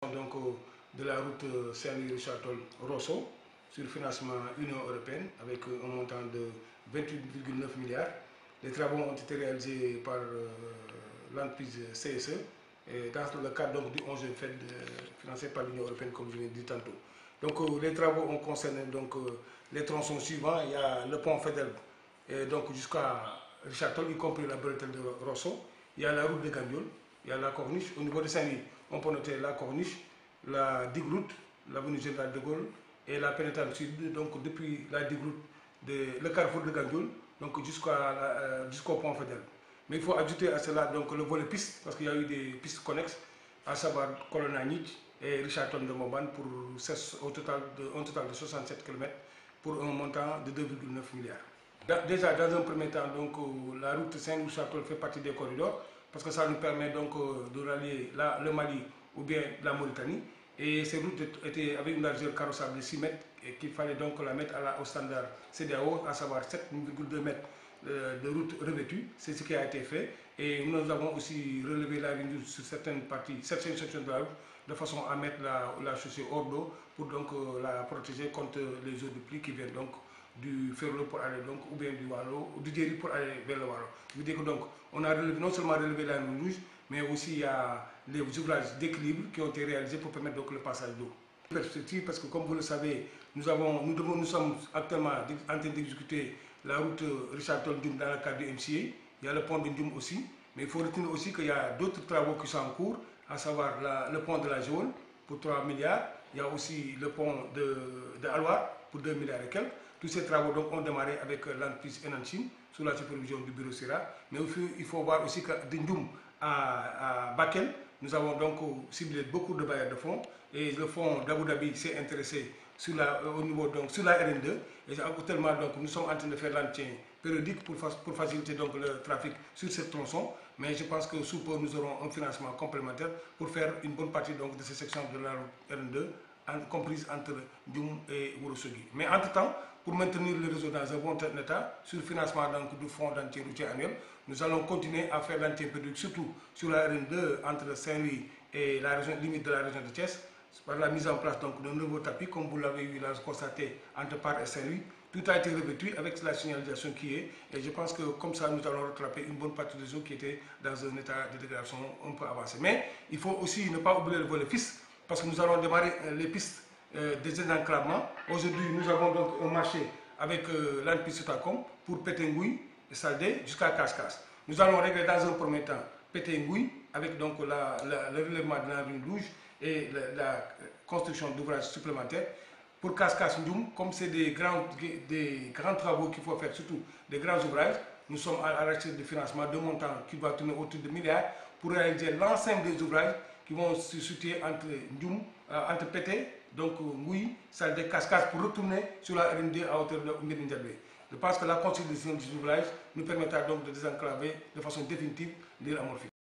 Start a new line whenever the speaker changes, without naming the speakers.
Donc, de la route Saint-Louis-Richard-Toll-Rosso sur financement Union européenne avec un montant de 28,9 milliards. Les travaux ont été réalisés par l'entreprise CSE et dans le cadre donc, du 11e FED financé par l'Union européenne, comme je l'ai dit tantôt. Donc, les travaux ont concerné donc, les tronçons suivants. Il y a le pont Fedel donc jusqu'à Richard-Toll, y compris la bretelle de Rosso. Il y a la route de Gandiol, il y a la corniche. Au niveau de Saint-Louis, on peut noter la corniche, la digue-route, l'avenue Général de Gaulle et la pénétrante sud, donc depuis la digue-route, le carrefour de Gandiol, donc jusqu'au pont Fedel. Mais il faut ajouter à cela donc, le volet piste, parce qu'il y a eu des pistes connexes, à savoir Colonna-Nitte et Richard-Toll de Moban pour un total de 67 km pour un montant de 2,9 milliards. Déjà, dans un premier temps, donc, la route Saint-Louis-Richard-Toll fait partie des corridors, parce que ça nous permet donc de rallier le Mali ou bien la Mauritanie. Et ces routes étaient avec une largeur carrossable de 6 mètres et qu'il fallait donc la mettre au standard CEDEAO, à savoir 7,2 mètres de route revêtue. C'est ce qui a été fait. Et nous avons aussi relevé la ligne sur certaines sections de la route de façon à mettre la chaussée hors d'eau pour donc la protéger contre les eaux de pluie qui viennent donc du Ferlo pour aller donc, ou bien du Walo, ou du Djeri pour aller vers le Walo. Je veux dire que donc, on a non seulement relevé la ligne rouge, mais aussi il y a les ouvrages d'équilibre qui ont été réalisés pour permettre donc le passage d'eau. Perspective, parce que comme vous le savez, nous sommes actuellement en train d'exécuter la route Richard-Toll-Ndioum dans le cadre du MCA. Il y a le pont de Ndioum aussi, mais il faut retenir aussi qu'il y a d'autres travaux qui sont en cours, à savoir le pont de la Géole pour 3 milliards. Il y a aussi le pont de Alouar pour 2 milliards et quelques. Tous ces travaux donc, ont démarré avec l'entreprise Enanchine sous la supervision du bureau SIRA. Mais il faut voir aussi que de Ndioum à Bakel, nous avons donc ciblé beaucoup de bailleurs de fonds. Et le fonds d'Abu Dhabi s'est intéressé sur la RN2. Et actuellement, donc, nous sommes en train de faire l'entretien périodique pour faciliter donc, le trafic sur cette tronçon. Mais je pense que sous peu, nous aurons un financement complémentaire pour faire une bonne partie donc, de ces sections de la RN2, comprise entre Ndioum et Ourossogui. Mais entre-temps, pour maintenir le réseau dans un bon état, sur le financement donc, du fonds d'entretien routier annuel, nous allons continuer à faire l'entretien périodique, surtout sur la RN2 entre Saint-Louis et la limite de la région de Thiès, par la mise en place d'un nouveau tapis, comme vous l'avez eu là constaté entre Par et Saint-Louis. Tout a été revêtu avec la signalisation qui est, et je pense que comme ça, nous allons rattraper une bonne partie des eaux qui étaient dans un état de dégradation un peu avancé. Mais il faut aussi ne pas oublier le volet piste, parce que nous allons démarrer les pistes des désenclavement. Aujourd'hui, nous avons donc un marché avec l'entreprise Sotacom pour Pétengouille et Saldé jusqu'à Cascas. Nous allons régler dans un premier temps Pétengouille avec donc le relèvement de la ligne rouge et la construction d'ouvrages supplémentaires. Pour Cascas-Ndioum, comme c'est des grands travaux qu'il faut faire, surtout des grands ouvrages, nous sommes à la recherche de financement de montant qui va tourner autour de milliards pour réaliser l'ensemble des ouvrages qui vont se situer entre Ndioum, entre Pété, donc Ngouy, Saldé, Cascas, pour retourner sur la RN2 à hauteur de Mbirindjabé. Je pense que la construction des ouvrages nous permettra donc de désenclaver de façon définitive l'île Amorphie.